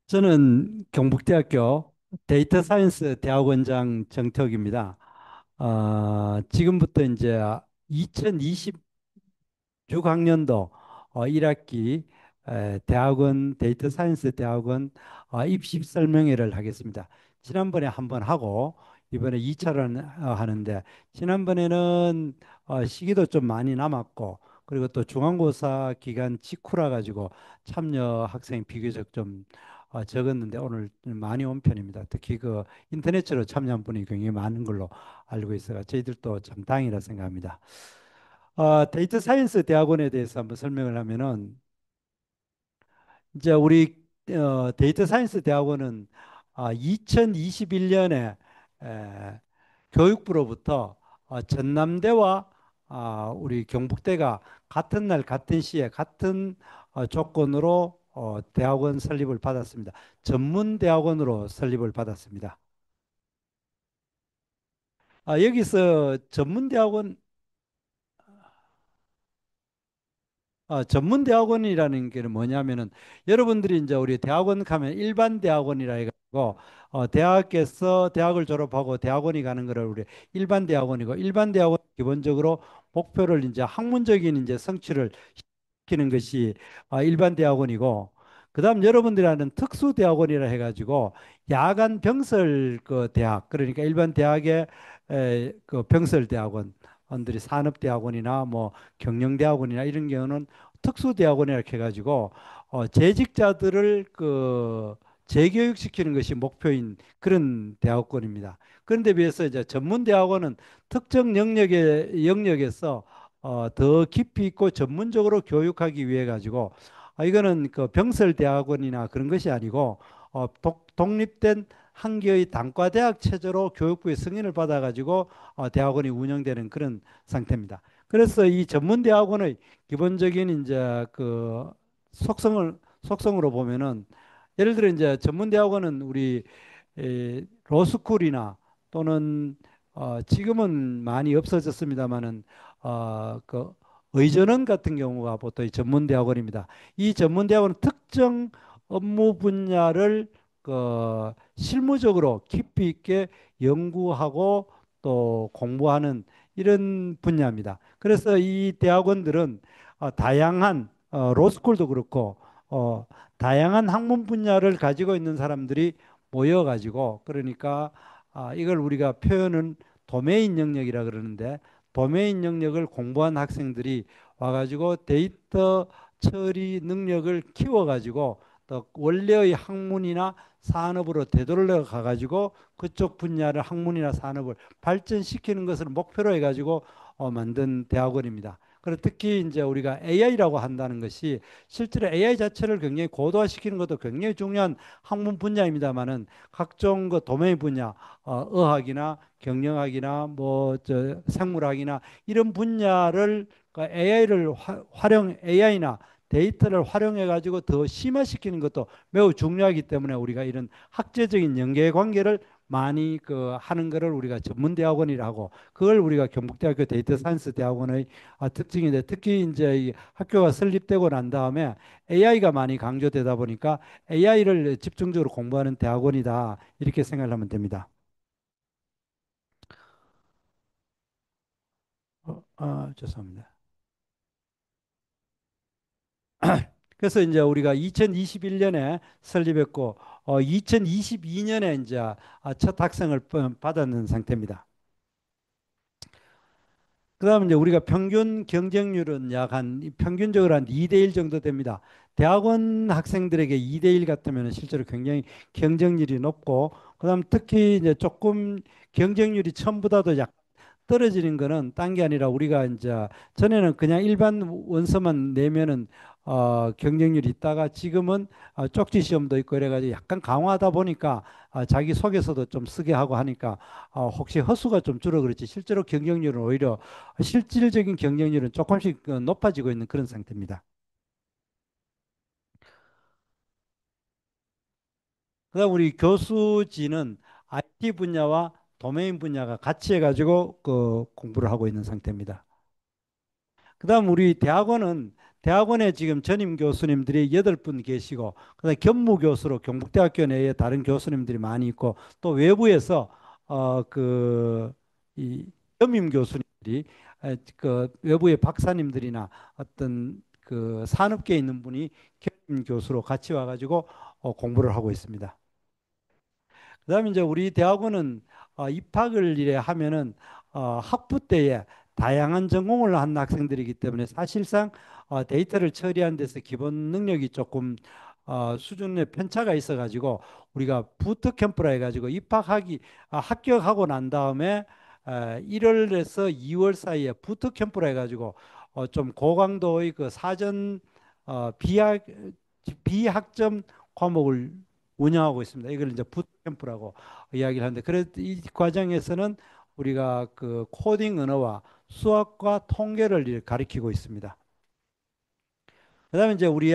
저는 경북대학교 데이터 사이언스 대학원장 정태욱입니다. 지금부터 이제 2026학년도 1학기 대학원 데이터 사이언스 대학원 입시 설명회를 하겠습니다. 지난번에 한번 하고 이번에 2차를 하는데 지난번에는 시기도 좀 많이 남았고 그리고 또 중간고사 기간 직후라 가지고 참여 학생이 비교적 좀 적었는데 오늘 많이 온 편입니다. 특히 그 인터넷으로 참여한 분이 굉장히 많은 걸로 알고 있어서 저희들도 참 다행이라 생각합니다. 데이터 사이언스 대학원에 대해서 한번 설명을 하면은 이제 우리 데이터 사이언스 대학원은 2021년에 교육부로부터 전남대와 우리 경북대가 같은 날 같은 시에 같은 조건으로 대학원 설립을 받았습니다. 전문 대학원으로 설립을 받았습니다. 여기서 전문 대학원 전문 대학원이라는 게 뭐냐면은 여러분들이 이제 우리 대학원 가면 일반 대학원이라 해가지고 대학에서 대학을 졸업하고 대학원이 가는 거를 우리 일반 대학원이고 일반 대학원 기본적으로 목표를 이제 학문적인 이제 성취를 시키는 것이 일반 대학원이고 그다음 여러분들이 아는 특수 대학원이라 해가지고 야간 병설 그 대학 그러니까 일반 대학의 그 병설 대학원들이 산업대학원이나 뭐 경영대학원이나 이런 경우는 특수대학원이라 이렇게 해가지고 재직자들을 그 재교육시키는 것이 목표인 그런 대학원입니다. 그런데 비해서 이제 전문대학원은 특정 영역에서 더 깊이 있고 전문적으로 교육하기 위해 가지고 이거는 그 병설대학원이나 그런 것이 아니고 독립된 한 개의 단과대학 체제로 교육부의 승인을 받아가지고 대학원이 운영되는 그런 상태입니다. 그래서 이 전문대학원의 기본적인 이제 그 속성으로 보면은 예를 들어 이제 전문대학원은 우리 로스쿨이나 또는 지금은 많이 없어졌습니다만은 그 의전원 같은 경우가 보통 이 전문대학원입니다. 이 전문대학원은 특정 업무 분야를 실무적으로 깊이 있게 연구하고 또 공부하는 이런 분야입니다. 그래서 이 대학원들은 다양한 로스쿨도 그렇고 다양한 학문 분야를 가지고 있는 사람들이 모여가지고 그러니까 이걸 우리가 표현은 도메인 영역이라 그러는데 도메인 영역을 공부한 학생들이 와가지고 데이터 처리 능력을 키워가지고 또 원래의 학문이나 산업으로 되돌려 가가지고 그쪽 분야를 학문이나 산업을 발전시키는 것을 목표로 해가지고 만든 대학원입니다. 그리고 특히 이제 우리가 AI라고 한다는 것이 실제로 AI 자체를 굉장히 고도화시키는 것도 굉장히 중요한 학문 분야입니다만은 각종 그 도메인 분야, 의학이나 경영학이나 뭐 저 생물학이나 이런 분야를 AI를 활용 AI나 데이터를 활용해 가지고 더 심화시키는 것도 매우 중요하기 때문에 우리가 이런 학제적인 연계 관계를 많이 하는 것을 우리가 전문대학원이라고 그걸 우리가 경북대학교 데이터 사이언스 대학원의 특징인데 특히 이제 이 학교가 설립되고 난 다음에 AI가 많이 강조되다 보니까 AI를 집중적으로 공부하는 대학원이다 이렇게 생각을 하면 됩니다. 죄송합니다. 그래서 이제 우리가 2021년에 설립했고 2022년에 이제 첫 학생을 받았는 상태입니다. 그다음에 이제 우리가 평균 경쟁률은 약 한 평균적으로 한 2대1 정도 됩니다. 대학원 학생들에게 2대1 같으면 실제로 굉장히 경쟁률이 높고 그다음 특히 이제 조금 경쟁률이 처음보다도 약 떨어지는 거는 딴 게 아니라 우리가 이제 전에는 그냥 일반 원서만 내면은 경쟁률이 있다가 지금은 쪽지 시험도 있고 이래가지고 약간 강화하다 보니까 자기 소개서도 좀 쓰게 하고 하니까 혹시 허수가 좀 줄어 그렇지 실제로 경쟁률은 오히려 실질적인 경쟁률은 조금씩 높아지고 있는 그런 상태입니다. 그다음 우리 교수진은 IT 분야와 도메인 분야가 같이 해가지고 공부를 하고 있는 상태입니다. 그다음 우리 대학원은 대학원에 지금 전임 교수님들이 8분 계시고, 그다음에 겸무 교수로 경북대학교 내에 다른 교수님들이 많이 있고, 또 외부에서 이 겸임 교수님들이 그 외부의 박사님들이나 어떤 그 산업계에 있는 분이 겸임 교수로 같이 와가지고 공부를 하고 있습니다. 그다음에 이제 우리 대학원은 입학을 이래 하면은 학부 때에 다양한 전공을 한 학생들이기 때문에 사실상 데이터를 처리하는 데서 기본 능력이 조금 수준의 편차가 있어가지고 우리가 부트 캠프라 해가지고 합격하고 난 다음에 1월에서 2월 사이에 부트 캠프라 해가지고 좀 고강도의 그 사전 비학점 과목을 운영하고 있습니다. 이걸 이제 부트캠프라고 이야기를 하는데, 그래 이 과정에서는 우리가 그 코딩 언어와 수학과 통계를 가리키고 있습니다. 그다음에 이제 우리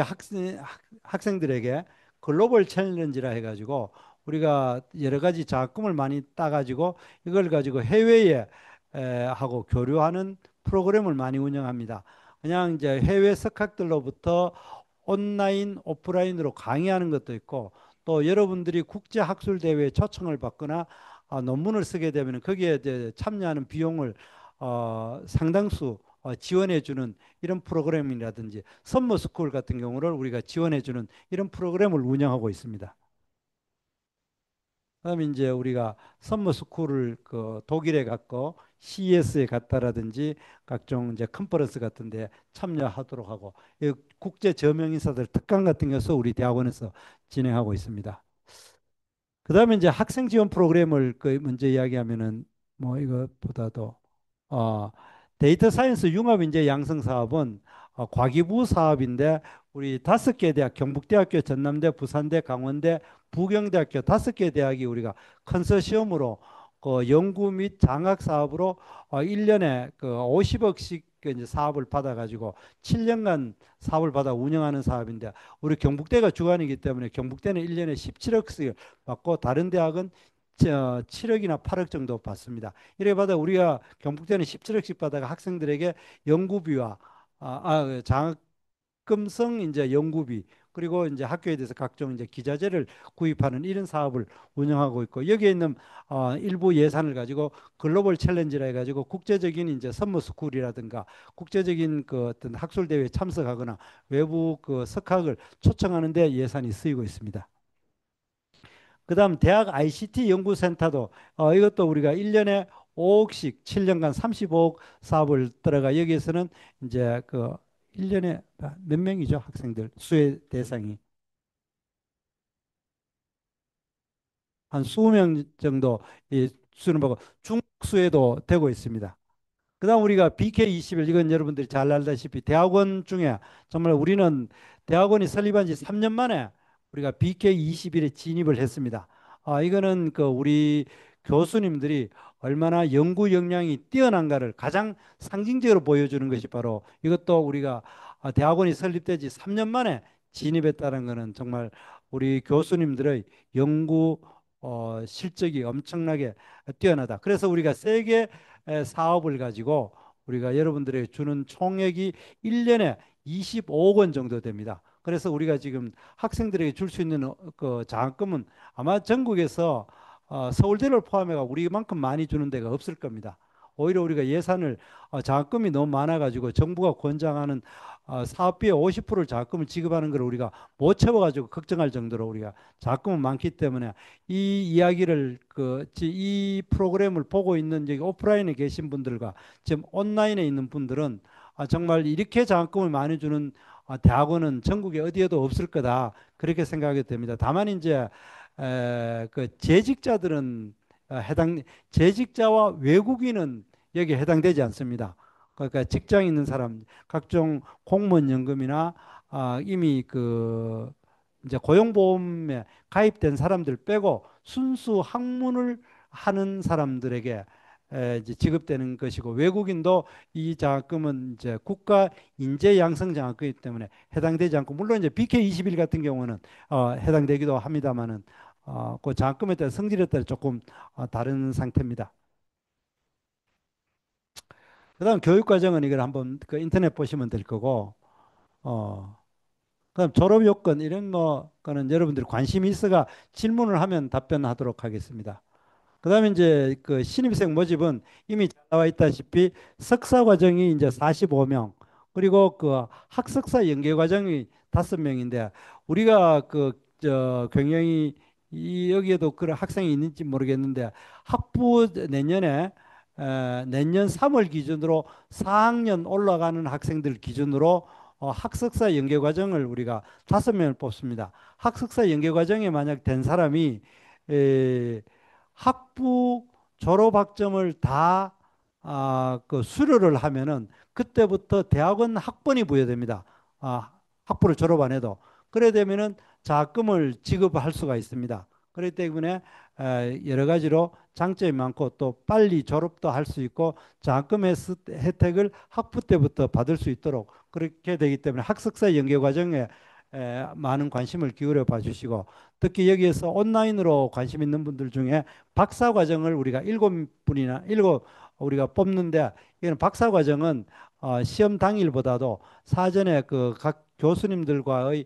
학생들에게 글로벌 챌린지라 해가지고 우리가 여러 가지 장학금을 많이 따가지고 이걸 가지고 해외에 하고 교류하는 프로그램을 많이 운영합니다. 그냥 이제 해외 석학들로부터 온라인, 오프라인으로 강의하는 것도 있고, 또 여러분들이 국제 학술 대회에 초청을 받거나 논문을 쓰게 되면 거기에 이제 참여하는 비용을 상당수 지원해 주는 이런 프로그램이라든지 선머 스쿨 같은 경우를 우리가 지원해 주는 이런 프로그램을 운영하고 있습니다. 그다음에 이제 우리가 선머 스쿨을 그 독일에 갔고 CES에 갔다라든지 각종 이제 컨퍼런스 같은 데 참여하도록 하고, 이 국제 저명 인사들 특강 같은 것을 우리 대학원에서 진행하고 있습니다. 그다음에 이제 학생 지원 프로그램을 그 먼저 이야기하면은 뭐 이것보다도 어, 데이터 사이언스 융합 인재 양성 사업은 과기부 사업인데 우리 5개 대학, 경북대학교, 전남대, 부산대, 강원대, 부경대학교 5개 대학이 우리가 컨소시엄으로 그 연구 및 장학 사업으로 1년에 그 50억씩 그 이제 사업을 받아가지고 7년간 사업을 받아 운영하는 사업인데, 우리 경북대가 주관이기 때문에 경북대는 1년에 17억씩 받고 다른 대학은 7억이나 8억 정도 받습니다. 이래 받아 우리가 경북대는 17억씩 받아가 학생들에게 연구비와 장학금성 이제 연구비, 그리고 이제 학교에 대해서 각종 이제 기자재를 구입하는 이런 사업을 운영하고 있고, 여기에 있는 일부 예산을 가지고 글로벌 챌린지라 해가지고 국제적인 이제 선머 스쿨이라든가 국제적인 그 어떤 학술 대회에 참석하거나 외부 그 석학을 초청하는 데 예산이 쓰이고 있습니다. 그다음 대학 ICT 연구센터도 이것도 우리가 1년에 5억씩 7년간 35억 사업을 들어가, 여기에서는 이제 그 1년에 몇 명이죠? 학생들 수혜 대상이 한 20명 정도 이 수능 받고 중수에도 되고 있습니다. 그다음 우리가 BK21, 이건 여러분들이 잘 알다시피 대학원 중에 정말 우리는 대학원이 설립한 지 3년 만에 우리가 BK21에 진입을 했습니다. 이거는 그 우리 교수님들이 얼마나 연구 역량이 뛰어난가를 가장 상징적으로 보여주는 것이 바로, 이것도 우리가 대학원이 설립되지 3년 만에 진입했다는 것은 정말 우리 교수님들의 연구 실적이 엄청나게 뛰어나다. 그래서 우리가 세계 사업을 가지고 우리가 여러분들에게 주는 총액이 1년에 25억 원 정도 됩니다. 그래서 우리가 지금 학생들에게 줄 수 있는 그 장학금은 아마 전국에서 서울대를 포함해가 우리만큼 많이 주는 데가 없을 겁니다. 오히려 우리가 예산을 장학금이 너무 많아가지고 정부가 권장하는 사업비의 50%를 장학금을 지급하는 걸 우리가 못 채워가지고 걱정할 정도로 우리가 장학금은 많기 때문에 이 이야기를 이 프로그램을 보고 있는 여기 오프라인에 계신 분들과 지금 온라인에 있는 분들은 정말 이렇게 장학금을 많이 주는 대학원은 전국에 어디에도 없을 거다, 그렇게 생각이 됩니다. 다만 이제 그 재직자들은 재직자와 외국인은 여기에 해당되지 않습니다. 그러니까 직장 있는 사람, 각종 공무원 연금이나 이미 그 이제 고용보험에 가입된 사람들 빼고 순수 학문을 하는 사람들에게 이제 지급되는 것이고, 외국인도 이 장학금은 이제 국가 인재 양성 장학금이기 때문에 해당되지 않고, 물론 이제 BK21 같은 경우는 해당되기도 합니다만은 그 장학금에 따라 성질에 따라 조금 다른 상태입니다. 그다음 교육 과정은 이걸 한번 그 인터넷 보시면 될 거고, 어, 그럼 졸업 요건 이런 뭐 거는 여러분들이 관심이 있어가 질문을 하면 답변하도록 하겠습니다. 그다음에 이제 그 신입생 모집은 이미 잘 나와 있다시피 석사 과정이 이제 45명, 그리고 그 학석사 연계 과정이 5명인데, 우리가 그 저 굉장히 이 여기에도 그런 학생이 있는지 모르겠는데, 학부 내년에 내년 3월 기준으로 4학년 올라가는 학생들 기준으로 학석사 연계 과정을 우리가 5명을 뽑습니다. 학석사 연계 과정에 만약 된 사람이 에, 학부 졸업 학점을 다 그 수료를 하면은 그때부터 대학원 학번이 부여됩니다. 학부를 졸업 안 해도. 그래 되면은 장학금을 지급할 수가 있습니다. 그렇기 때문에 여러 가지로 장점이 많고, 또 빨리 졸업도 할 수 있고 장학금의 혜택을 학부 때부터 받을 수 있도록 그렇게 되기 때문에 학석사 연계 과정에 많은 관심을 기울여 봐 주시고, 특히 여기에서 온라인으로 관심 있는 분들 중에 박사 과정을 우리가 7분이나 일곱 우리가 뽑는데, 이는 박사 과정은 시험 당일보다도 사전에 그 각 교수님들과의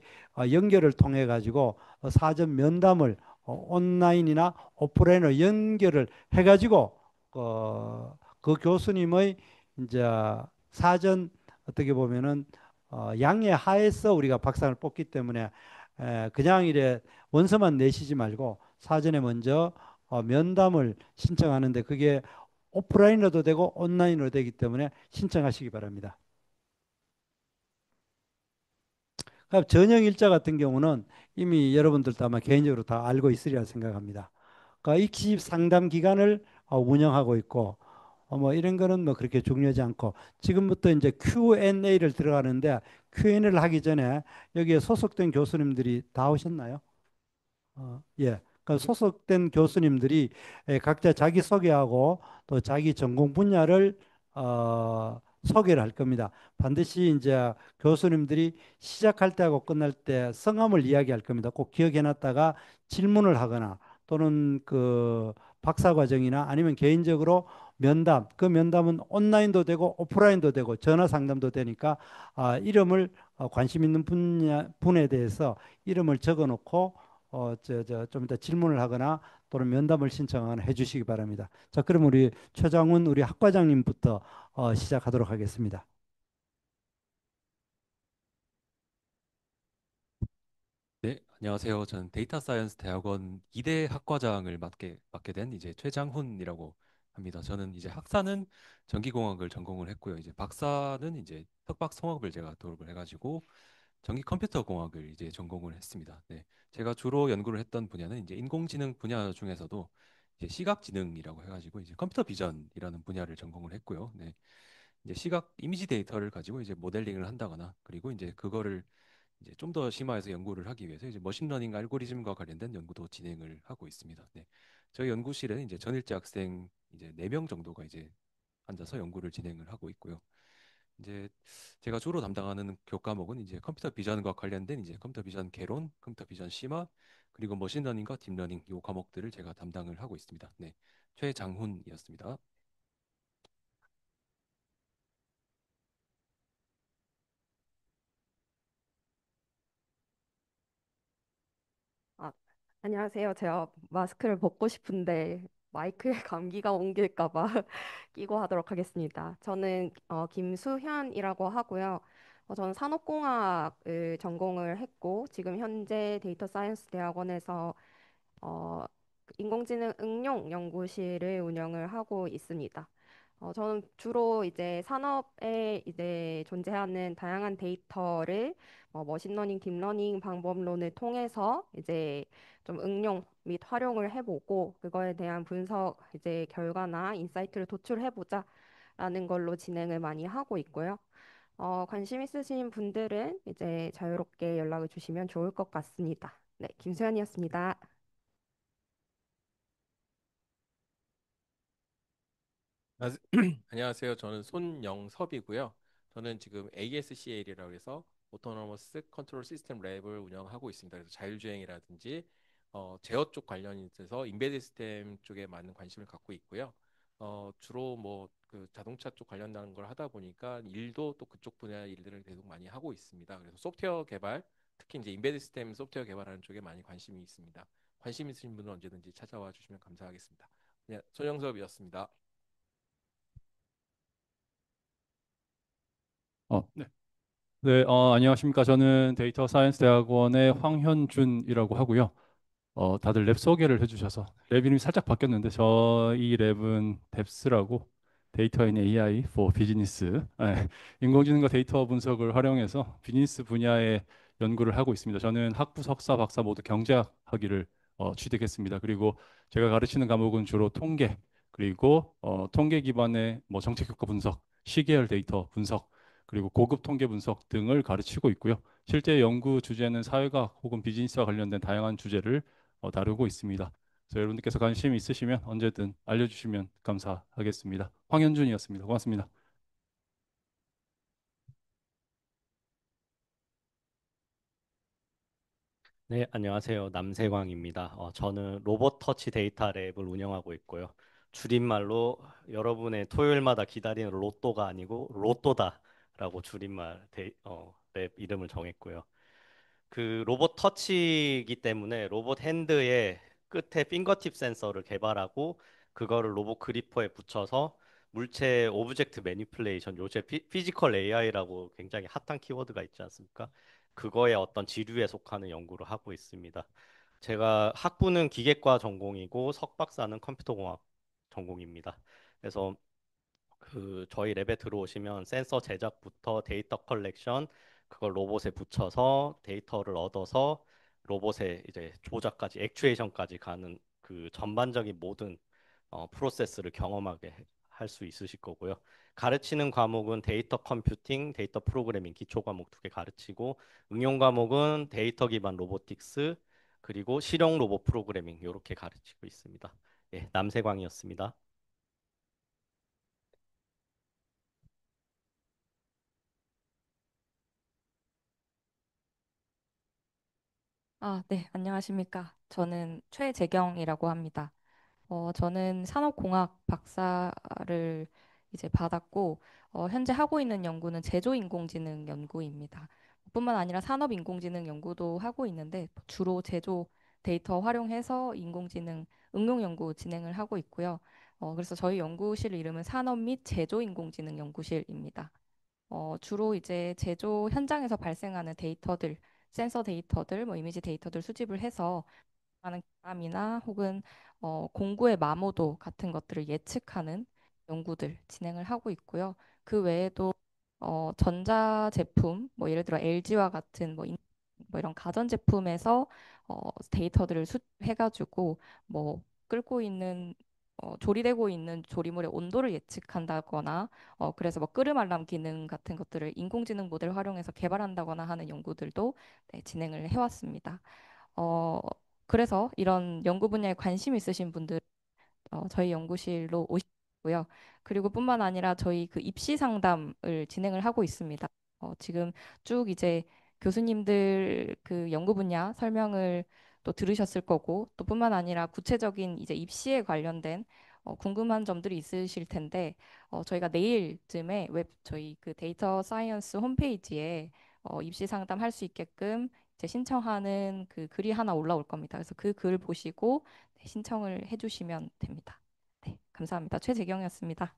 연결을 통해 가지고 사전 면담을 온라인이나 오프라인으로 연결을 해 가지고 그 교수님의 이제 사전 어떻게 보면은 양해 하에서 우리가 박상을 뽑기 때문에 그냥 이래 원서만 내시지 말고 사전에 먼저 면담을 신청하는데, 그게 오프라인으로도 되고 온라인으로 되기 때문에 신청하시기 바랍니다. 그럼 전형 일자 같은 경우는 이미 여러분들도 아마 개인적으로 다 알고 있으리라 생각합니다. 그러니까 익십 상담 기관을 운영하고 있고, 뭐 이런 거는 뭐 그렇게 중요하지 않고, 지금부터 이제 Q&A를 들어가는데, Q&A를 하기 전에 여기에 소속된 교수님들이 다 오셨나요? 예. 그 소속된 교수님들이 각자 자기 소개하고 또 자기 전공 분야를 소개를 할 겁니다. 반드시 이제 교수님들이 시작할 때하고 끝날 때 성함을 이야기할 겁니다. 꼭 기억해 놨다가 질문을 하거나, 또는 그 박사 과정이나 아니면 개인적으로 면담, 그 면담은 온라인도 되고 오프라인도 되고 전화 상담도 되니까 이름을 관심 있는 분에 대해서 이름을 적어 놓고 좀 이따 질문을 하거나 또는 면담을 신청하거나 해주시기 바랍니다. 자, 그럼 우리 최장훈 우리 학과장님부터 시작하도록 하겠습니다. 네, 안녕하세요. 저는 데이터 사이언스 대학원 2대 학과장을 맡게 된 이제 최장훈이라고 합니다. 저는 이제 학사는 전기공학을 전공을 했고요. 이제 박사는 이제 석박성악을 제가 졸업을 해가지고 전기 컴퓨터 공학을 이제 전공을 했습니다. 네, 제가 주로 연구를 했던 분야는 이제 인공지능 분야 중에서도 이제 시각지능이라고 해가지고 이제 컴퓨터 비전이라는 분야를 전공을 했고요. 네, 이제 시각 이미지 데이터를 가지고 이제 모델링을 한다거나 그리고 이제 그거를 이제 좀 더 심화해서 연구를 하기 위해서 이제 머신러닝 알고리즘과 관련된 연구도 진행을 하고 있습니다. 네. 저희 연구실에는 이제 전일제 학생 이제 4명 정도가 이제 앉아서 연구를 진행을 하고 있고요. 이제 제가 주로 담당하는 교과목은 이제 컴퓨터 비전과 관련된 이제 컴퓨터 비전 개론, 컴퓨터 비전 심화, 그리고 머신러닝과 딥러닝 요 과목들을 제가 담당을 하고 있습니다. 네. 최장훈이었습니다. 아, 안녕하세요. 제가 마스크를 벗고 싶은데 마이크에 감기가 옮길까 봐 끼고 하도록 하겠습니다. 저는 김수현이라고 하고요. 저는 산업공학을 전공을 했고 지금 현재 데이터 사이언스 대학원에서 어, 인공지능 응용 연구실을 운영을 하고 있습니다. 저는 주로 이제 산업에 이제 존재하는 다양한 데이터를 머신러닝, 딥러닝 방법론을 통해서 이제 좀 응용 및 활용을 해보고 그거에 대한 분석 이제 결과나 인사이트를 도출해보자라는 걸로 진행을 많이 하고 있고요. 관심 있으신 분들은 이제 자유롭게 연락을 주시면 좋을 것 같습니다. 네, 김수현이었습니다. 안녕하세- 안녕하세요. 저는 손영섭이고요. 저는 지금 ASCL이라고 해서 오토노머스 컨트롤 시스템 랩을 운영하고 있습니다. 그래서 자율주행이라든지 제어 쪽 관련이 있어서 인베드 시스템 쪽에 많은 관심을 갖고 있고요. 주로 뭐 그 자동차 쪽 관련된 걸 하다 보니까 일도 또 그쪽 분야 일들을 계속 많이 하고 있습니다. 그래서 소프트웨어 개발, 특히 이제 인베드 시스템 소프트웨어 개발하는 쪽에 많이 관심이 있습니다. 관심 있으신 분은 언제든지 찾아와 주시면 감사하겠습니다. 네, 손영섭이었습니다. 네. 네, 안녕하십니까. 저는 데이터 사이언스 대학원의 황현준이라고 하고요. 다들 랩 소개를 해주셔서 랩 이름이 살짝 바뀌었는데 저희 랩은 뎁스라고 데이터 인 AI for Business 인공지능과 데이터 분석을 활용해서 비즈니스 분야의 연구를 하고 있습니다. 저는 학부, 석사, 박사 모두 경제학 학위를 취득했습니다. 그리고 제가 가르치는 과목은 주로 통계 그리고 통계 기반의 뭐 정책 효과 분석, 시계열 데이터 분석 그리고 고급 통계 분석 등을 가르치고 있고요. 실제 연구 주제는 사회학 혹은 비즈니스와 관련된 다양한 주제를 다루고 있습니다. 그래서 여러분들께서 관심 있으시면 언제든 알려주시면 감사하겠습니다. 황현준이었습니다. 고맙습니다. 네, 안녕하세요. 남세광입니다. 저는 로봇 터치 데이터 랩을 운영하고 있고요. 줄임말로 여러분의 토요일마다 기다리는 로또가 아니고 로또다라고 랩 이름을 정했고요. 그 로봇 터치이기 때문에 로봇 핸드의 끝에 핑거팁 센서를 개발하고 그거를 로봇 그리퍼에 붙여서 물체 오브젝트 매니플레이션 요새 피지컬 AI라고 굉장히 핫한 키워드가 있지 않습니까? 그거의 어떤 지류에 속하는 연구를 하고 있습니다. 제가 학부는 기계과 전공이고 석박사는 컴퓨터공학 전공입니다. 그래서 그 저희 랩에 들어오시면 센서 제작부터 데이터 컬렉션 그걸 로봇에 붙여서 데이터를 얻어서 로봇의 이제 조작까지 액추에이션까지 가는 그 전반적인 모든 프로세스를 경험하게 할 수 있으실 거고요. 가르치는 과목은 데이터 컴퓨팅, 데이터 프로그래밍 기초 과목 두 개 가르치고 응용 과목은 데이터 기반 로보틱스 그리고 실용 로봇 프로그래밍 이렇게 가르치고 있습니다. 예, 남세광이었습니다. 네, 안녕하십니까. 저는 최재경이라고 합니다. 저는 산업공학 박사를 이제 받았고, 현재 하고 있는 연구는 제조인공지능 연구입니다. 뿐만 아니라 산업인공지능 연구도 하고 있는데, 주로 제조 데이터 활용해서 인공지능 응용 연구 진행을 하고 있고요. 그래서 저희 연구실 이름은 산업 및 제조인공지능 연구실입니다. 주로 이제 제조 현장에서 발생하는 데이터들, 센서 데이터들, 뭐 이미지 데이터들 수집을 해서 하는 결함이나 혹은 공구의 마모도 같은 것들을 예측하는 연구들 진행을 하고 있고요. 그 외에도 전자 제품, 뭐 예를 들어 LG와 같은 뭐 이런 가전 제품에서 데이터들을 수집해가지고 뭐 끓고 있는 조리되고 있는 조리물의 온도를 예측한다거나 그래서 뭐 끓음 알람 기능 같은 것들을 인공지능 모델 활용해서 개발한다거나 하는 연구들도 네, 진행을 해왔습니다. 어, 그래서 이런 연구 분야에 관심 있으신 분들 저희 연구실로 오시고요. 그리고 뿐만 아니라 저희 그 입시 상담을 진행을 하고 있습니다. 지금 쭉 이제 교수님들 그 연구 분야 설명을 또 들으셨을 거고 또 뿐만 아니라 구체적인 이제 입시에 관련된 궁금한 점들이 있으실 텐데 저희가 내일쯤에 저희 그 데이터 사이언스 홈페이지에 입시 상담 할 수 있게끔 이제 신청하는 그 글이 하나 올라올 겁니다. 그래서 그 글 보시고 네, 신청을 해주시면 됩니다. 네, 감사합니다. 최재경이었습니다.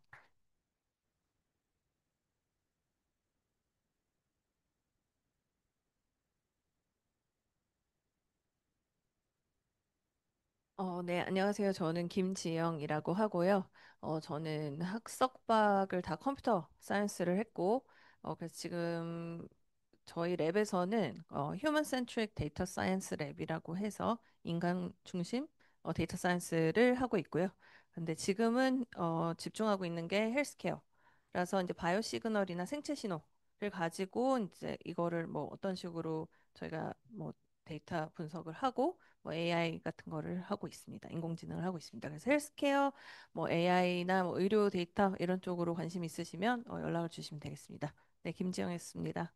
네, 안녕하세요. 저는 김지영이라고 하고요. 저는 학석박을 다 컴퓨터 사이언스를 했고, 그래서 지금 저희 랩에서는 휴먼 센트릭 데이터 사이언스 랩이라고 해서 인간 중심 데이터 사이언스를 하고 있고요. 근데 지금은 집중하고 있는 게 헬스케어라서 이제 바이오 시그널이나 생체 신호를 가지고 이제 이거를 뭐 어떤 식으로 저희가 뭐 데이터 분석을 하고 뭐 AI 같은 거를 하고 있습니다. 인공지능을 하고 있습니다. 그래서 헬스케어, 뭐 AI나 뭐 의료 데이터 이런 쪽으로 관심 있으시면 연락을 주시면 되겠습니다. 네, 김지영이었습니다.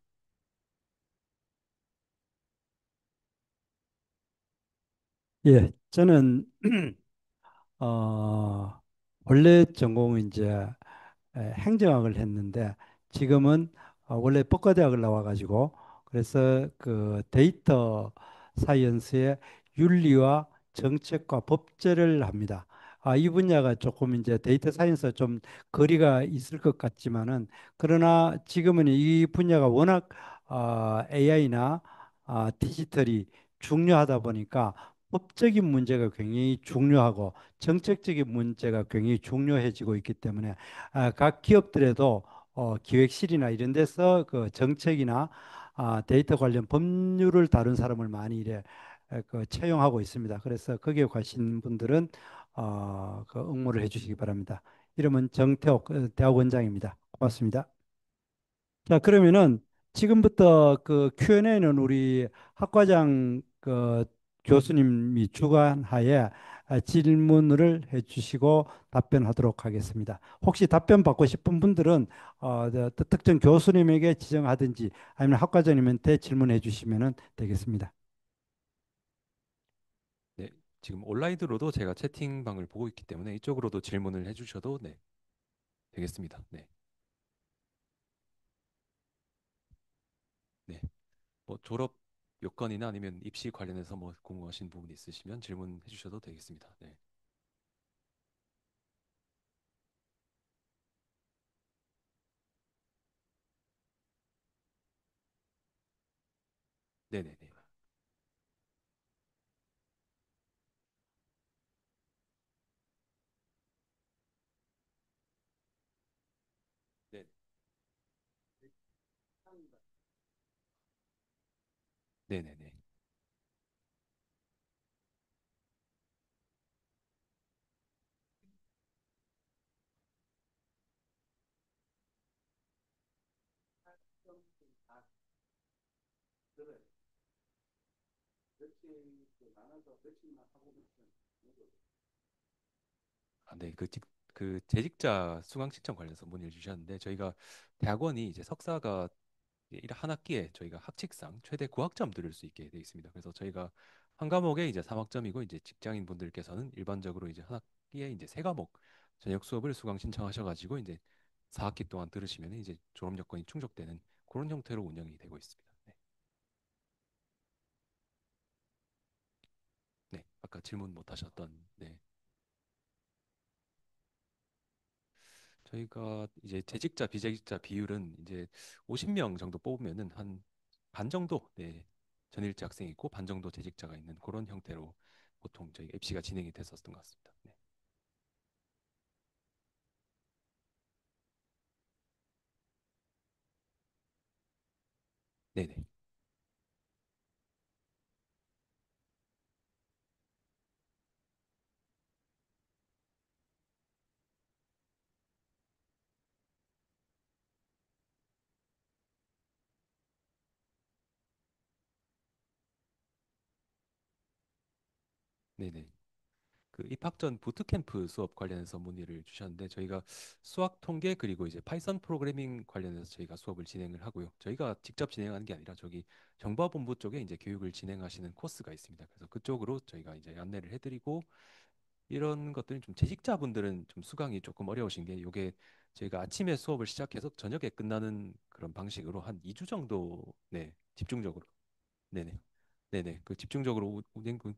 예, 저는 어, 원래 전공은 이제 행정학을 했는데 지금은 원래 법과대학을 나와가지고 그래서 그 데이터 사이언스의 윤리와 정책과 법제를 합니다. 이 분야가 조금 이제 데이터 사이언스와 좀 거리가 있을 것 같지만은 그러나 지금은 이 분야가 워낙 AI나 디지털이 중요하다 보니까 법적인 문제가 굉장히 중요하고 정책적인 문제가 굉장히 중요해지고 있기 때문에 각 기업들에도 기획실이나 이런 데서 그 정책이나 데이터 관련 법률을 다룬 사람을 많이 이래 그 채용하고 있습니다. 그래서 거기에 관심 분들은 그 응모를 해주시기 바랍니다. 이름은 정태옥 대학원장입니다. 고맙습니다. 자, 그러면은 지금부터 그 Q&A는 우리 학과장 그 교수님이 주관하에 질문을 해주시고 답변하도록 하겠습니다. 혹시 답변 받고 싶은 분들은 특정 교수님에게 지정하든지 아니면 학과장님한테 질문해 주시면 되겠습니다. 네, 지금 온라인으로도 제가 채팅방을 보고 있기 때문에 이쪽으로도 질문을 해주셔도 네, 되겠습니다. 네, 네. 뭐 졸업 요건이나 아니면 입시 관련해서 뭐 궁금하신 부분 있으시면 질문해 주셔도 되겠습니다. 네, 네, 네, 네. 네, 네, 네, 네. 네, 그 재직자 수강 신청 관련해서 문의를 주셨는데 저희가 대학원이 이제 석사가 한 학기에 저희가 학칙상 최대 9학점 들을 수 있게 되어 있습니다. 그래서 저희가 한 과목에 이제 3학점이고 이제 직장인 분들께서는 일반적으로 이제 한 학기에 이제 세 과목 저녁 수업을 수강 신청하셔가지고 이제 4학기 동안 들으시면 이제 졸업 여건이 충족되는 그런 형태로 운영이 되고 있습니다. 네, 네, 아까 질문 못 하셨던 네. 저희가 이제 재직자, 비재직자 비율은 이제 50명 정도 뽑으면은 한 반 정도 네, 전일제 학생이 있고 반 정도 재직자가 있는 그런 형태로 보통 저희 입시가 진행이 됐었던 것 같습니다. 네. 네네. 네네. 그 입학 전 부트캠프 수업 관련해서 문의를 주셨는데 저희가 수학 통계 그리고 이제 파이썬 프로그래밍 관련해서 저희가 수업을 진행을 하고요. 저희가 직접 진행하는 게 아니라 저기 정보본부 쪽에 이제 교육을 진행하시는 코스가 있습니다. 그래서 그쪽으로 저희가 이제 안내를 해드리고 이런 것들은 좀 재직자분들은 좀 수강이 조금 어려우신 게 요게 저희가 아침에 수업을 시작해서 저녁에 끝나는 그런 방식으로 한 2주 정도 네, 집중적으로 네네. 네네. 그 집중적으로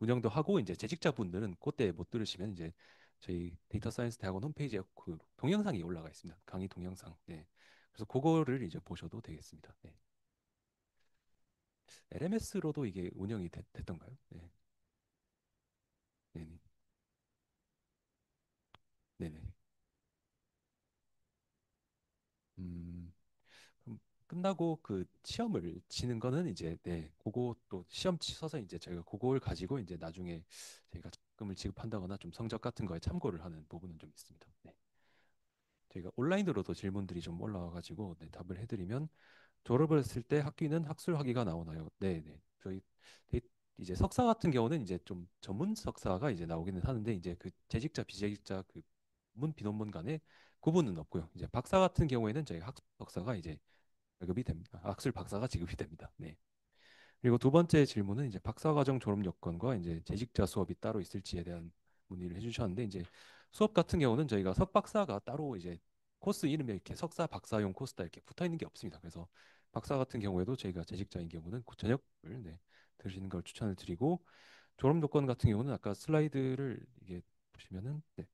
운영도 하고 이제 재직자분들은 그때 못 들으시면 이제 저희 데이터 사이언스 대학원 홈페이지에 그 동영상이 올라가 있습니다. 강의 동영상. 네. 그래서 그거를 이제 보셔도 되겠습니다. 네. LMS로도 이게 운영이 됐던가요? 네. 네네. 네네. 음. 그럼 끝나고 그 시험을 치는 거는 이제 네, 그거 또 시험 치서서 이제 저희가 그걸 가지고 이제 나중에 저희가 적금을 지급한다거나 좀 성적 같은 거에 참고를 하는 부분은 좀 있습니다. 네. 저희가 온라인으로도 질문들이 좀 올라와가지고 네, 답을 해드리면 졸업을 했을 때 학위는 학술 학위가 나오나요? 네, 네. 저희 데- 이제 석사 같은 경우는 이제 좀 전문 석사가 이제 나오기는 하는데 이제 그 재직자 비재직자 그 논문 비논문 간에 구분은 없고요. 이제 박사 같은 경우에는 저희 학술 석사가 이제 지급이 됩니다. 학술 박사가 지급이 됩니다. 네. 그리고 두 번째 질문은 이제 박사과정 졸업 여건과 이제 재직자 수업이 따로 있을지에 대한 문의를 해주셨는데 이제 수업 같은 경우는 저희가 석박사가 따로 이제 코스 이름에 이렇게 석사 박사용 코스다 이렇게 붙어 있는 게 없습니다. 그래서 박사 같은 경우에도 저희가 재직자인 경우는 그 저녁을 들으시는 걸 추천을 드리고, 졸업 요건 같은 경우는 아까 슬라이드를 이게 보시면은 네.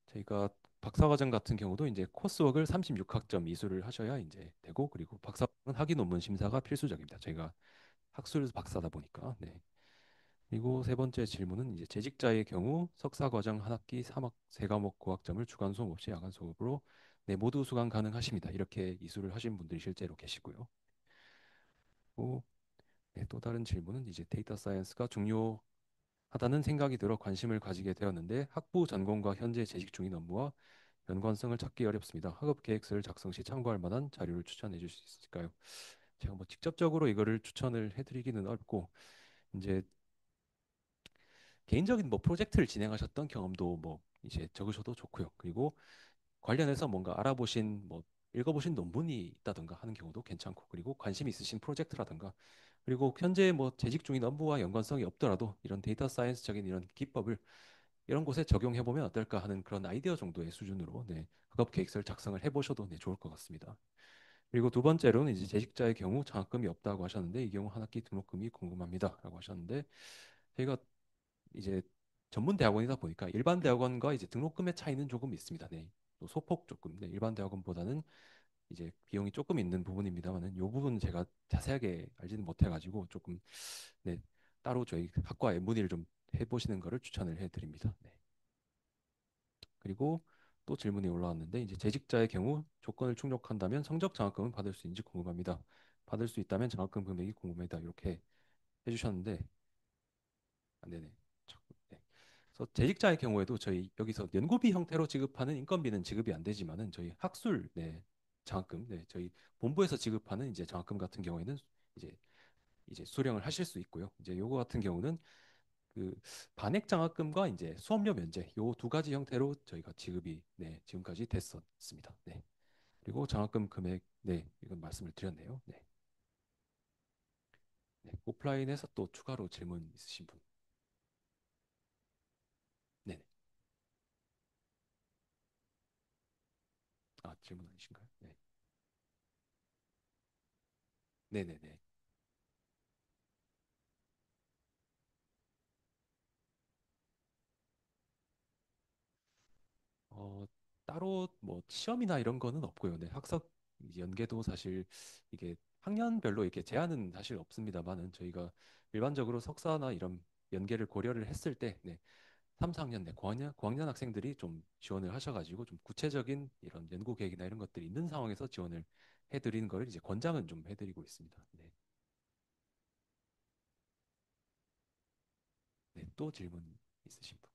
저희가 박사과정 같은 경우도 이제 코스웍을 36학점 이수를 하셔야 이제 되고, 그리고 박사는 학위 논문 심사가 필수적입니다. 저희가 학술 박사다 보니까. 네. 그리고 세 번째 질문은 이제 재직자의 경우 석사과정 한 학기 3학 세 과목 고학점을 주간 수업 없이 야간 수업으로 모두 수강 가능하십니다. 이렇게 이수를 하신 분들이 실제로 계시고요. 그리고 또 다른 질문은 이제 데이터 사이언스가 중요하다는 생각이 들어 관심을 가지게 되었는데 학부 전공과 현재 재직 중인 업무와 연관성을 찾기 어렵습니다. 학업 계획서를 작성 시 참고할 만한 자료를 추천해 주실 수 있을까요? 제가 뭐 직접적으로 이거를 추천을 해드리기는 어렵고, 이제 개인적인 뭐 프로젝트를 진행하셨던 경험도 뭐 이제 적으셔도 좋고요. 그리고 관련해서 뭔가 알아보신 뭐 읽어보신 논문이 있다든가 하는 경우도 괜찮고, 그리고 관심 있으신 프로젝트라든가, 그리고 현재 뭐 재직 중인 업무와 연관성이 없더라도 이런 데이터 사이언스적인 이런 기법을 이런 곳에 적용해 보면 어떨까 하는 그런 아이디어 정도의 수준으로 학업 계획서를 작성을 해보셔도 좋을 것 같습니다. 그리고 두 번째로는 이제 재직자의 경우 장학금이 없다고 하셨는데, 이 경우 한 학기 등록금이 궁금합니다라고 하셨는데, 저희가 이제 전문 대학원이다 보니까 일반 대학원과 이제 등록금의 차이는 조금 있습니다. 네. 또 소폭 조금 일반 대학원보다는 이제 비용이 조금 있는 부분입니다만은, 이 부분은 제가 자세하게 알지는 못해가지고 조금 네, 따로 저희 학과에 문의를 좀 해보시는 거를 추천을 해드립니다. 네. 그리고 또 질문이 올라왔는데, 이제 재직자의 경우 조건을 충족한다면 성적 장학금은 받을 수 있는지 궁금합니다. 받을 수 있다면 장학금 금액이 궁금합니다. 이렇게 해주셨는데, 네네. 네. 그래서 재직자의 경우에도 저희 여기서 연구비 형태로 지급하는 인건비는 지급이 안 되지만은, 저희 학술 장학금, 저희 본부에서 지급하는 이제 장학금 같은 경우에는 이제 수령을 하실 수 있고요. 이제 요거 같은 경우는 그 반액 장학금과 이제 수업료 면제 요 두 가지 형태로 저희가 지급이 지금까지 됐었습니다. 네. 그리고 장학금 금액 이건 말씀을 드렸네요. 네. 네. 오프라인에서 또 추가로 질문 있으신 분? 네. 아, 질문 아니신가요? 네. 네네네. 어, 따로 뭐 시험이나 이런 거는 없고요. 네, 학습 연계도 사실 이게 학년별로 이렇게 제한은 사실 없습니다만은, 저희가 일반적으로 석사나 이런 연계를 고려를 했을 때 3, 4학년 고학년 학생들이 좀 지원을 하셔가지고 좀 구체적인 이런 연구 계획이나 이런 것들이 있는 상황에서 지원을 해드리는 거를 이제 권장은 좀 해드리고 있습니다. 네, 또 질문 있으신 분?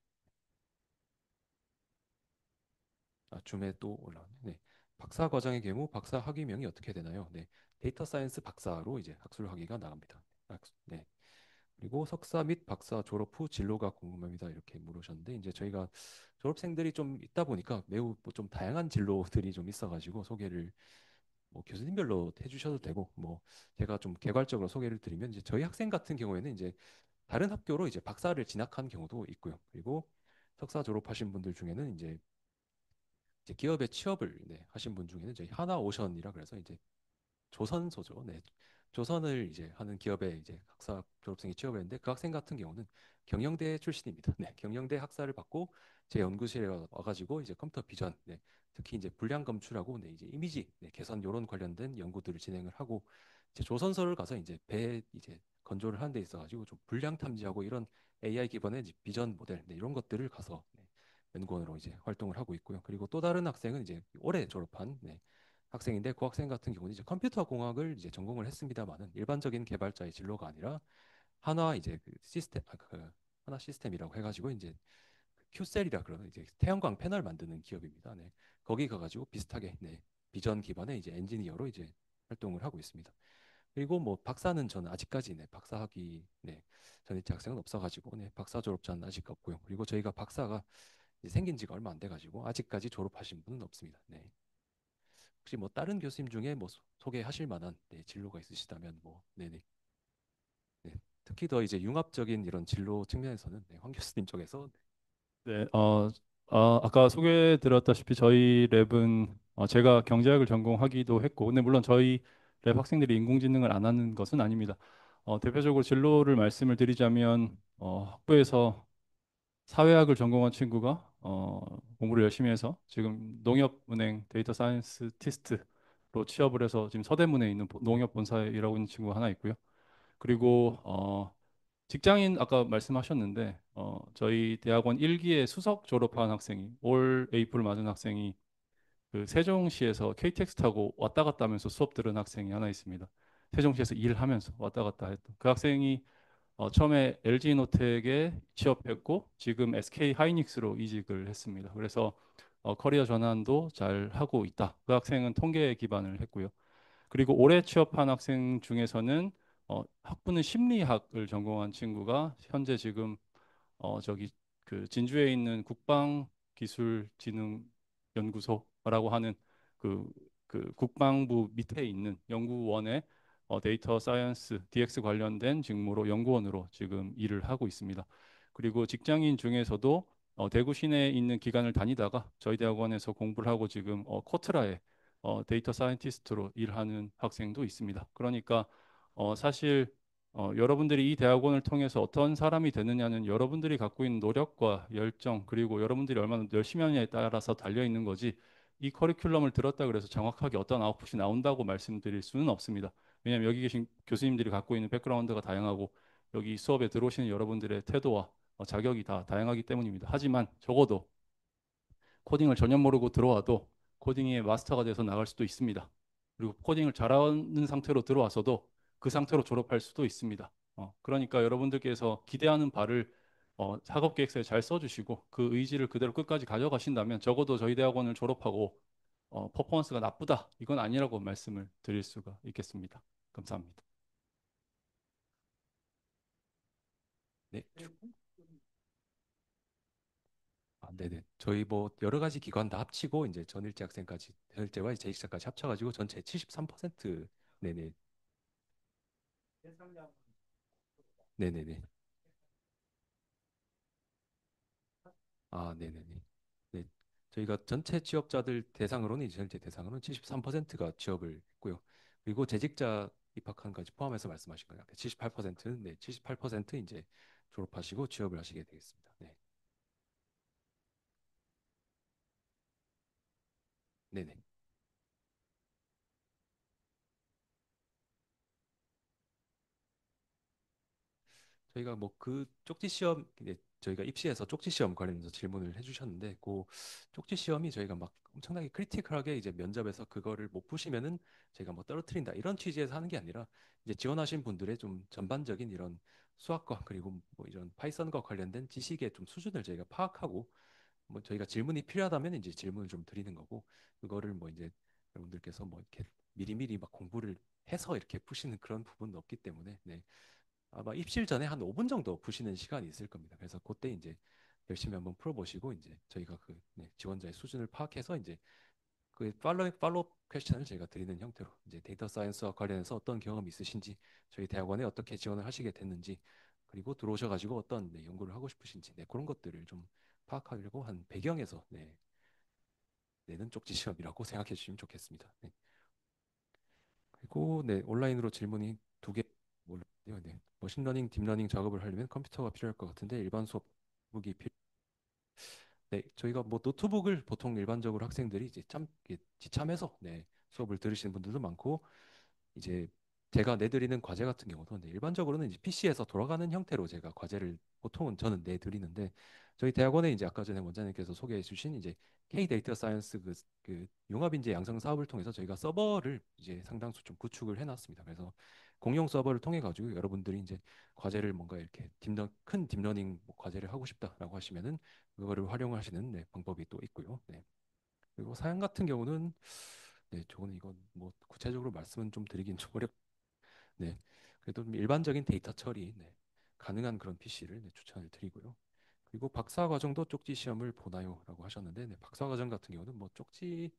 아, 줌에 또 올라왔네. 네. 박사 과정의 경우 박사 학위명이 어떻게 되나요? 네. 데이터 사이언스 박사로 이제 학술 학위가 나갑니다. 네. 그리고 석사 및 박사 졸업 후 진로가 궁금합니다. 이렇게 물으셨는데, 이제 저희가 졸업생들이 좀 있다 보니까 매우 뭐좀 다양한 진로들이 좀 있어가지고 소개를 뭐 교수님별로 해주셔도 되고, 뭐 제가 좀 개괄적으로 소개를 드리면, 이제 저희 학생 같은 경우에는 이제 다른 학교로 이제 박사를 진학한 경우도 있고요. 그리고 석사 졸업하신 분들 중에는 이제 기업에 취업을 하신 분 중에는 저희 하나오션이라 그래서 이제 조선소죠. 네. 조선을 이제 하는 기업에 이제 학사 졸업생이 취업을 했는데, 그 학생 같은 경우는 경영대 출신입니다. 네. 경영대 학사를 받고 제 연구실에 와가지고 이제 컴퓨터 비전, 특히 이제 불량 검출하고 이제 이미지 개선 요런 관련된 연구들을 진행을 하고, 이제 조선소를 가서 이제 배 이제 건조를 하는 데 있어가지고 좀 불량 탐지하고 이런 AI 기반의 이제 비전 모델 이런 것들을 가서 연구원으로 이제 활동을 하고 있고요. 그리고 또 다른 학생은 이제 올해 졸업한 학생인데, 그 학생 같은 경우는 이제 컴퓨터 공학을 이제 전공을 했습니다만은, 일반적인 개발자의 진로가 아니라 하나 이제 그 시스템 하나 시스템이라고 해가지고 이제 큐셀이라 그러는 이제 태양광 패널 만드는 기업입니다. 네. 거기 가가지고 비슷하게 비전 기반의 이제 엔지니어로 이제 활동을 하고 있습니다. 그리고 뭐 박사는 저는 아직까지 박사 학위 전입 학생은 없어가지고 박사 졸업자는 아직 없고요. 그리고 저희가 박사가 이제 생긴 지가 얼마 안 돼가지고 아직까지 졸업하신 분은 없습니다. 네. 혹시 뭐 다른 교수님 중에 뭐 소개하실 만한 네, 진로가 있으시다면 뭐 네네. 네. 특히 더 이제 융합적인 이런 진로 측면에서는 네, 황 교수님 쪽에서 네, 아까 소개드렸다시피 저희 랩은 제가 경제학을 전공하기도 했고, 근데 물론 저희 랩 학생들이 인공지능을 안 하는 것은 아닙니다. 대표적으로 진로를 말씀을 드리자면 학부에서 사회학을 전공한 친구가 공부를 열심히 해서 지금 농협은행 데이터 사이언티스트로 취업을 해서 지금 서대문에 있는 농협 본사에 일하고 있는 친구가 하나 있고요. 그리고 직장인 아까 말씀하셨는데 저희 대학원 1기에 수석 졸업한 학생이 올 에이프를 맞은 학생이 그 세종시에서 KTX 타고 왔다 갔다 하면서 수업 들은 학생이 하나 있습니다. 세종시에서 일하면서 왔다 갔다 했던 그 학생이 처음에 LG노텍에 취업했고 지금 SK 하이닉스로 이직을 했습니다. 그래서 커리어 전환도 잘 하고 있다. 그 학생은 통계에 기반을 했고요. 그리고 올해 취업한 학생 중에서는 학부는 심리학을 전공한 친구가 현재 지금 저기 그 진주에 있는 국방기술진흥연구소라고 하는 그, 그 국방부 밑에 있는 연구원에 데이터 사이언스 DX 관련된 직무로 연구원으로 지금 일을 하고 있습니다. 그리고 직장인 중에서도 대구 시내에 있는 기관을 다니다가 저희 대학원에서 공부를 하고 지금 코트라에 데이터 사이언티스트로 일하는 학생도 있습니다. 그러니까 사실 여러분들이 이 대학원을 통해서 어떤 사람이 되느냐는 여러분들이 갖고 있는 노력과 열정 그리고 여러분들이 얼마나 열심히 하느냐에 따라서 달려 있는 거지 이 커리큘럼을 들었다 그래서 정확하게 어떤 아웃풋이 나온다고 말씀드릴 수는 없습니다. 왜냐하면 여기 계신 교수님들이 갖고 있는 백그라운드가 다양하고 여기 수업에 들어오시는 여러분들의 태도와 자격이 다 다양하기 때문입니다. 하지만 적어도 코딩을 전혀 모르고 들어와도 코딩의 마스터가 돼서 나갈 수도 있습니다. 그리고 코딩을 잘하는 상태로 들어와서도 그 상태로 졸업할 수도 있습니다. 그러니까 여러분들께서 기대하는 바를 작업 계획서에 잘 써주시고 그 의지를 그대로 끝까지 가져가신다면 적어도 저희 대학원을 졸업하고 퍼포먼스가 나쁘다 이건 아니라고 말씀을 드릴 수가 있겠습니다. 감사합니다. 네. 네네. 저희 뭐 여러 가지 기관 다 합치고 이제 전일제 학생까지 전일제와 재직자까지 합쳐가지고 전체 73% 네네. 네네네. 네네네. 네. 저희가 전체 취업자들 대상으로는 이제 전체 대상으로는 73%가 취업을 했고요. 그리고 재직자 입학한 까지 포함해서 말씀하신 거예요. 78%, 네, 78% 이제 졸업하시고 취업을 하시게 되겠습니다. 네. 네네. 저희가 뭐 그 쪽지 시험 이제 저희가 입시에서 쪽지 시험 관련해서 질문을 해주셨는데 그 쪽지 시험이 저희가 막 엄청나게 크리티컬하게 이제 면접에서 그거를 못 푸시면은 저희가 뭐 떨어뜨린다 이런 취지에서 하는 게 아니라 이제 지원하신 분들의 좀 전반적인 이런 수학과 그리고 뭐 이런 파이썬과 관련된 지식의 좀 수준을 저희가 파악하고 뭐 저희가 질문이 필요하다면 이제 질문을 좀 드리는 거고 그거를 뭐 이제 여러분들께서 뭐 이렇게 미리미리 막 공부를 해서 이렇게 푸시는 그런 부분은 없기 때문에 네. 아마 입실 전에 한 5분 정도 푸시는 시간이 있을 겁니다. 그래서 그때 이제 열심히 한번 풀어보시고 이제 저희가 그 네, 지원자의 수준을 파악해서 이제 그 팔로우 퀘스천을 저희가 드리는 형태로 이제 데이터 사이언스와 관련해서 어떤 경험이 있으신지 저희 대학원에 어떻게 지원을 하시게 됐는지 그리고 들어오셔가지고 어떤 네, 연구를 하고 싶으신지 네, 그런 것들을 좀 파악하려고 한 배경에서 네, 내는 쪽지 시험이라고 생각해 주시면 좋겠습니다. 네. 그리고 네, 온라인으로 질문이 두 개 올라왔네요. 네. 머신러닝, 딥러닝 작업을 하려면 컴퓨터가 필요할 것 같은데 일반 수업북이 네, 저희가 뭐 노트북을 보통 일반적으로 학생들이 이제 참 이렇게 지참해서 네, 수업을 들으시는 분들도 많고 이제 제가 내드리는 과제 같은 경우도 네, 일반적으로는 이제 PC에서 돌아가는 형태로 제가 과제를 보통은 저는 내드리는데 저희 대학원에 이제 아까 전에 원장님께서 소개해 주신 이제 K 데이터 사이언스 그 융합인재 양성 사업을 통해서 저희가 서버를 이제 상당수 좀 구축을 해놨습니다. 그래서 공용 서버를 통해 가지고 여러분들이 이제 과제를 뭔가 이렇게 큰 딥러닝 뭐 과제를 하고 싶다라고 하시면은 그거를 활용하시는 네, 방법이 또 있고요. 네. 그리고 사양 같은 경우는 네, 저는 이건 뭐 구체적으로 말씀은 좀 드리긴 좀 네. 그래도 좀 일반적인 데이터 처리 네. 가능한 그런 PC를 네, 추천을 드리고요. 그리고 박사 과정도 쪽지 시험을 보나요? 라고 하셨는데 네, 박사 과정 같은 경우는 뭐 쪽지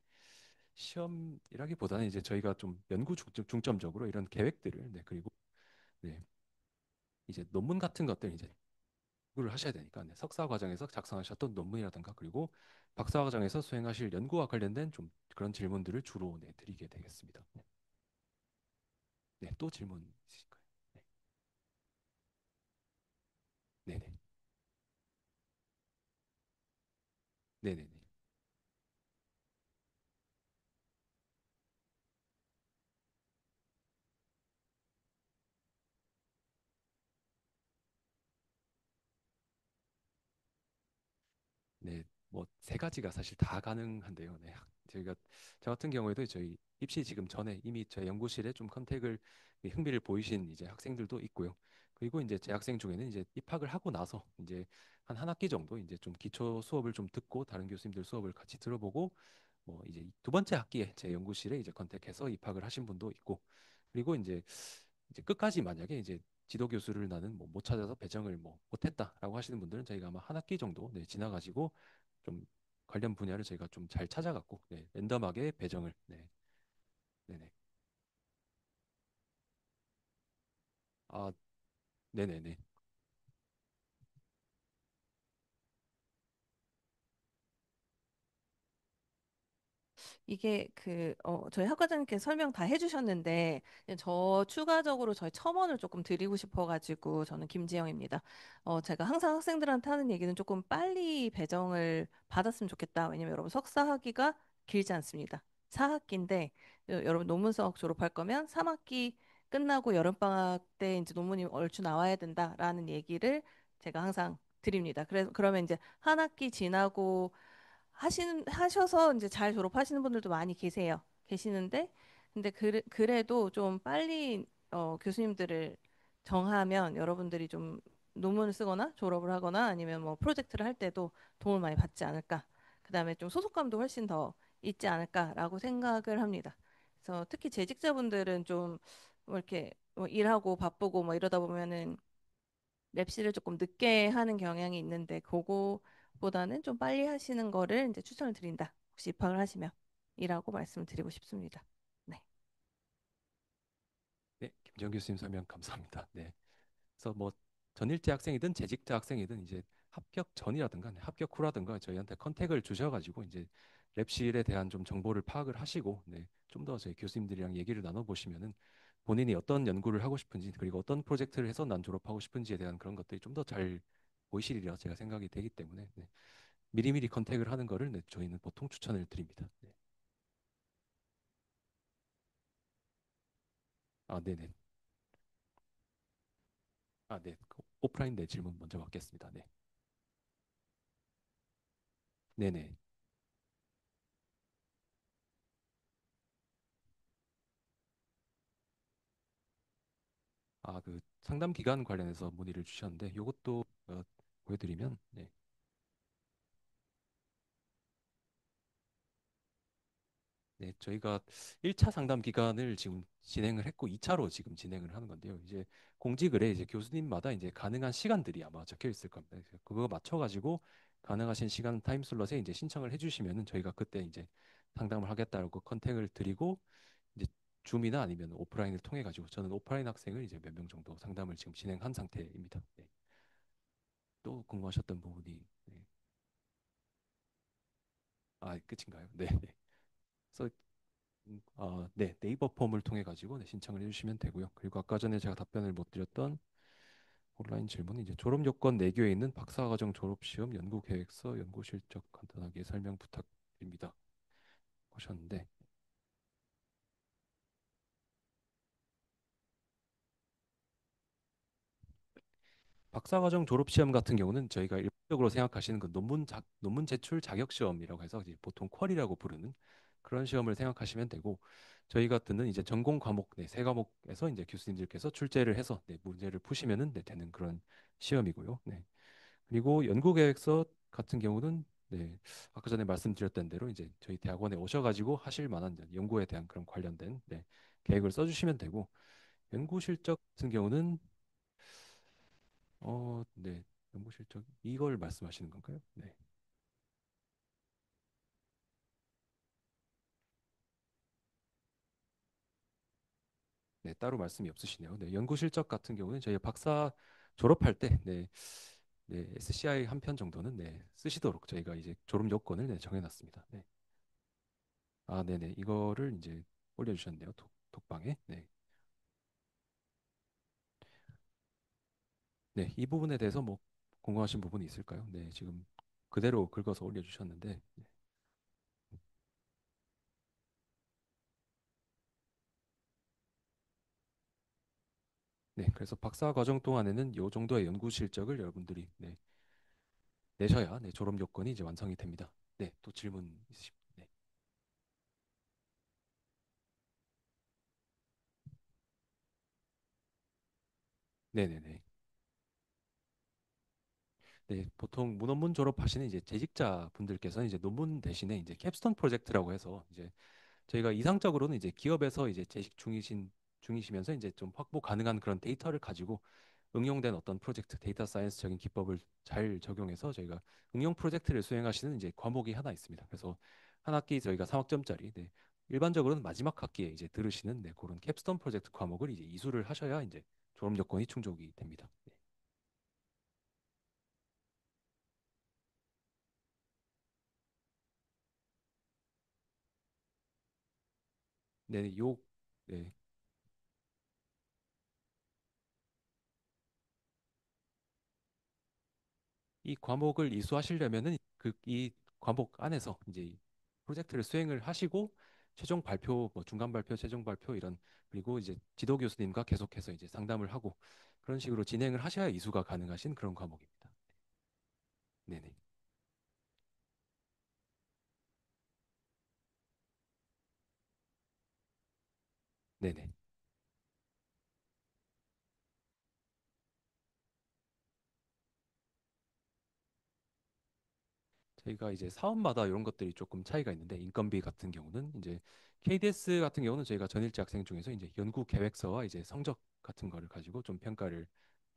시험이라기보다는 이제 저희가 좀 연구 중점적으로 이런 계획들을 네, 그리고 네, 이제 논문 같은 것들 이제 연구를 하셔야 되니까 네, 석사 과정에서 작성하셨던 논문이라든가 그리고 박사 과정에서 수행하실 연구와 관련된 좀 그런 질문들을 주로 네, 드리게 되겠습니다. 네, 네, 또 질문 있으실까요? 네, 네, 네, 네, 네. 네, 뭐 세 가지가 사실 다 가능한데요. 네, 저희가 저 같은 경우에도 저희 입시 지금 전에 이미 저희 연구실에 좀 컨택을 흥미를 보이신 이제 학생들도 있고요. 그리고 이제 제 학생 중에는 이제 입학을 하고 나서 이제 한 한 학기 정도 이제 좀 기초 수업을 좀 듣고 다른 교수님들 수업을 같이 들어보고 뭐 이제 두 번째 학기에 제 연구실에 이제 컨택해서 입학을 하신 분도 있고 그리고 이제 끝까지 만약에 이제 지도 교수를 나는 뭐 못 찾아서 배정을 뭐 못했다라고 하시는 분들은 저희가 아마 한 학기 정도 네, 지나가지고 좀 관련 분야를 저희가 좀 잘 찾아갖고 네, 랜덤하게 배정을 네, 네네 아 네네네 이게 저희 학과장님께서 설명 다 해주셨는데 저 추가적으로 저희 첨언을 조금 드리고 싶어가지고 저는 김지영입니다. 제가 항상 학생들한테 하는 얘기는 조금 빨리 배정을 받았으면 좋겠다. 왜냐면 여러분 석사 학위가 길지 않습니다. 4학기인데 여러분 논문 석 졸업할 거면 3학기 끝나고 여름방학 때 이제 논문이 얼추 나와야 된다라는 얘기를 제가 항상 드립니다. 그래서 그러면 이제 한 학기 지나고 하셔서 이제 잘 졸업하시는 분들도 많이 계시는데 근데 그래도 좀 빨리 교수님들을 정하면 여러분들이 좀 논문을 쓰거나 졸업을 하거나 아니면 뭐 프로젝트를 할 때도 도움을 많이 받지 않을까. 그다음에 좀 소속감도 훨씬 더 있지 않을까라고 생각을 합니다. 그래서 특히 재직자분들은 좀 뭐 이렇게 뭐 일하고 바쁘고 뭐 이러다 보면은 랩실을 조금 늦게 하는 경향이 있는데 그거보다는 좀 빨리 하시는 거를 이제 추천을 드린다. 혹시 입학을 하시면 이라고 말씀을 드리고 싶습니다. 네. 네 김정 교수님 설명 감사합니다. 네 그래서 뭐 전일제 학생이든 재직자 학생이든 이제 합격 전이라든가 네, 합격 후라든가 저희한테 컨택을 주셔가지고 이제 랩실에 대한 좀 정보를 파악을 하시고 네, 좀 더 저희 교수님들이랑 얘기를 나눠보시면은 본인이 어떤 연구를 하고 싶은지 그리고 어떤 프로젝트를 해서 난 졸업하고 싶은지에 대한 그런 것들이 좀 더 잘 보이시리라 제가 생각이 되기 때문에 네, 미리미리 컨택을 하는 거를 네, 저희는 보통 추천을 드립니다. 네. 아, 네네. 아, 네. 오프라인 네 질문 먼저 받겠습니다. 네. 네네. 아, 그 상담 기간 관련해서 문의를 주셨는데 이것도 보여드리면 네. 네, 저희가 1차 상담 기간을 지금 진행을 했고 2차로 지금 진행을 하는 건데요. 이제 공지글에 이제 교수님마다 이제 가능한 시간들이 아마 적혀 있을 겁니다. 그래서 그거 맞춰가지고 가능하신 시간 타임슬롯에 이제 신청을 해주시면은 저희가 그때 이제 상담을 하겠다고 컨택을 드리고 이제 줌이나 아니면 오프라인을 통해 가지고 저는 오프라인 학생을 이제 몇 명 정도 상담을 지금 진행한 상태입니다. 네. 또 궁금하셨던 부분이 네. 아, 끝인가요? 네. 네. 그래서 네, 네이버 폼을 통해 가지고 네, 신청을 해주시면 되고요. 그리고 아까 전에 제가 답변을 못 드렸던 온라인 질문은 이제 졸업 요건 내교에 있는 박사과정 졸업시험 연구 계획서, 연구 실적 간단하게 설명 부탁드립니다. 하셨는데 박사과정 졸업시험 같은 경우는 저희가 일반적으로 생각하시는 그 논문 제출 자격 시험이라고 해서 이제 보통 퀄이라고 부르는 그런 시험을 생각하시면 되고 저희가 듣는 이제 전공 과목 네, 세 과목에서 이제 교수님들께서 출제를 해서 네, 문제를 푸시면은 네, 되는 그런 시험이고요. 네. 그리고 연구계획서 같은 경우는 네, 아까 전에 말씀드렸던 대로 이제 저희 대학원에 오셔가지고 하실 만한 연구에 대한 그런 관련된 네, 계획을 써주시면 되고 연구 실적 같은 경우는 네, 연구 실적 이걸 말씀하시는 건가요? 네, 네, 따로 말씀이 없으시네요. 네, 연구 실적 같은 경우는 저희 박사 졸업할 때, 네, 네, SCI 한 편 정도는 네, 쓰시도록 저희가 이제 졸업 요건을 네, 정해놨습니다. 네. 아, 네네, 이거를 이제 올려주셨네요. 톡방에. 네, 네, 이 부분에 대해서 뭐 궁금하신 부분이 있을까요? 네, 지금 그대로 긁어서 올려주셨는데, 네, 그래서 박사 과정 동안에는 이 정도의 연구 실적을 여러분들이 네, 내셔야 네, 졸업 요건이 이제 완성이 됩니다. 네, 또 질문 있으십니까? 네, 네네네. 네, 보통 문헌문 졸업하시는 이제 재직자 분들께서는 이제 논문 대신에 이제 캡스톤 프로젝트라고 해서 이제 저희가 이상적으로는 이제 기업에서 이제 재직 중이시면서 이제 좀 확보 가능한 그런 데이터를 가지고 응용된 어떤 프로젝트, 데이터 사이언스적인 기법을 잘 적용해서 저희가 응용 프로젝트를 수행하시는 이제 과목이 하나 있습니다. 그래서 한 학기 저희가 3학점짜리, 네, 일반적으로는 마지막 학기에 이제 들으시는 네, 그런 캡스톤 프로젝트 과목을 이제 이수를 하셔야 이제 졸업 요건이 충족이 됩니다. 네, 네, 네, 이 과목을 이수하시려면은 그 이 과목 안에서 이제 이 프로젝트를 수행을 하시고 최종 발표, 뭐 중간 발표, 최종 발표 이런 그리고 이제 지도 교수님과 계속해서 이제 상담을 하고 그런 식으로 진행을 하셔야 이수가 가능하신 그런 과목입니다. 네네. 네네. 저희가 이제 사업마다 이런 것들이 조금 차이가 있는데 인건비 같은 경우는 이제 KDS 같은 경우는 저희가 전일제 학생 중에서 이제 연구 계획서와 이제 성적 같은 거를 가지고 좀 평가를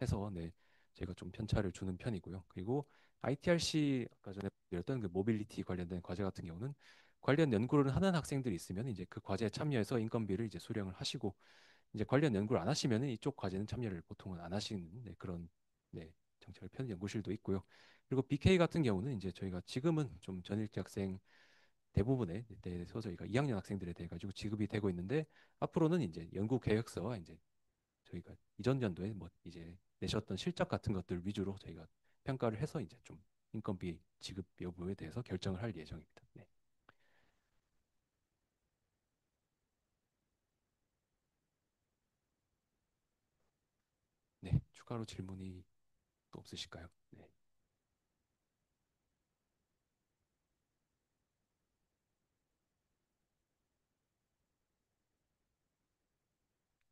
해서 네 저희가 좀 편차를 주는 편이고요. 그리고 ITRC 아까 전에 드렸던 그 모빌리티 관련된 과제 같은 경우는 관련 연구를 하는 학생들이 있으면 이제 그 과제에 참여해서 인건비를 이제 수령을 하시고 이제 관련 연구를 안 하시면은 이쪽 과제는 참여를 보통은 안 하시는 네, 그런 네, 정책을 펴는 연구실도 있고요. 그리고 BK 같은 경우는 이제 저희가 지금은 좀 전일제 학생 대부분에 대해서 저희가 2학년 학생들에 대해 가지고 지급이 되고 있는데 앞으로는 이제 연구 계획서와 이제 저희가 이전 연도에 뭐 이제 내셨던 실적 같은 것들 위주로 저희가 평가를 해서 이제 좀 인건비 지급 여부에 대해서 결정을 할 예정입니다. 네. 네, 추가로 질문이 또 없으실까요? 네.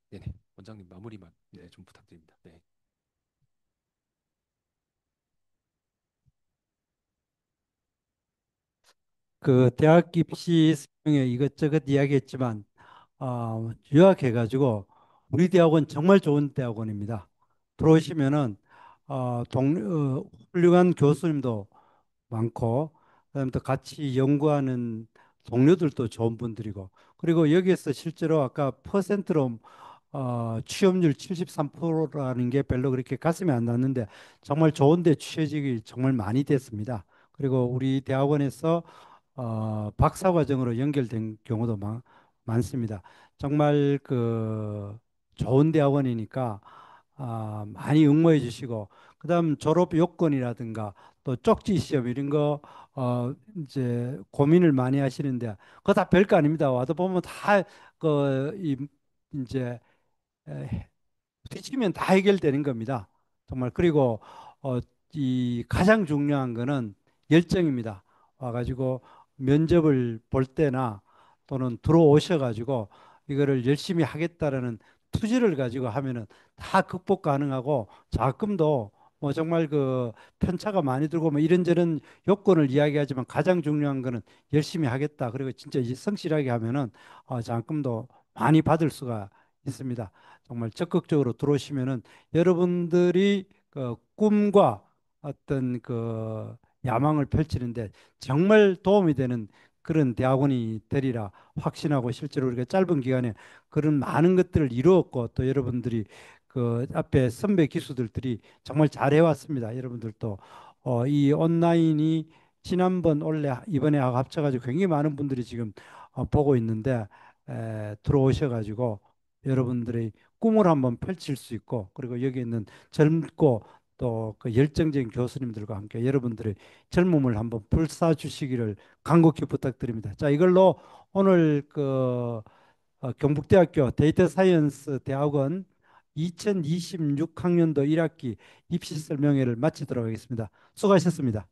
네네. 원장님 마무리만 네, 좀 부탁드립니다. 네. 그 대학 입시 설명회 이것저것 이야기했지만 요약해가지고 우리 대학원 정말 좋은 대학원입니다. 들어오시면은 훌륭한 교수님도 많고 그다음에 또 같이 연구하는 동료들도 좋은 분들이고 그리고 여기에서 실제로 아까 퍼센트로 취업률 73%라는 게 별로 그렇게 가슴이 안 났는데 정말 좋은 데 취직이 정말 많이 됐습니다. 그리고 우리 대학원에서 박사 과정으로 연결된 경우도 많습니다. 정말 그 좋은 대학원이니까 많이 응모해 주시고 그다음 졸업 요건이라든가 또 쪽지 시험 이런 거 이제 고민을 많이 하시는데 그거 다 별거 아닙니다. 와도 보면 다그 이제 뒤치면 다 해결되는 겁니다. 정말 그리고 어, 이 가장 중요한 거는 열정입니다. 와가지고 면접을 볼 때나 또는 들어오셔가지고 이거를 열심히 하겠다라는 투지를 가지고 하면은 다 극복 가능하고 적금도 뭐 정말 그 편차가 많이 들고 뭐 이런저런 요건을 이야기하지만 가장 중요한 거는 열심히 하겠다. 그리고 진짜 이제 성실하게 하면은 장학금도 많이 받을 수가 있습니다. 정말 적극적으로 들어오시면은 여러분들이 그 꿈과 어떤 그 야망을 펼치는데 정말 도움이 되는 그런 대학원이 되리라 확신하고 실제로 우리가 짧은 기간에 그런 많은 것들을 이루었고 또 여러분들이 그 앞에 선배 기수들이 정말 잘해왔습니다. 여러분들도 이 온라인이 지난번 올해 이번에 하고 합쳐가지고 굉장히 많은 분들이 지금 보고 있는데 들어오셔가지고 여러분들의 꿈을 한번 펼칠 수 있고 그리고 여기 있는 젊고 또 그 열정적인 교수님들과 함께 여러분들의 젊음을 한번 불사 주시기를 간곡히 부탁드립니다. 자, 이걸로 오늘 그 경북대학교 데이터 사이언스 대학원 2026학년도 1학기 입시 설명회를 마치도록 하겠습니다. 수고하셨습니다.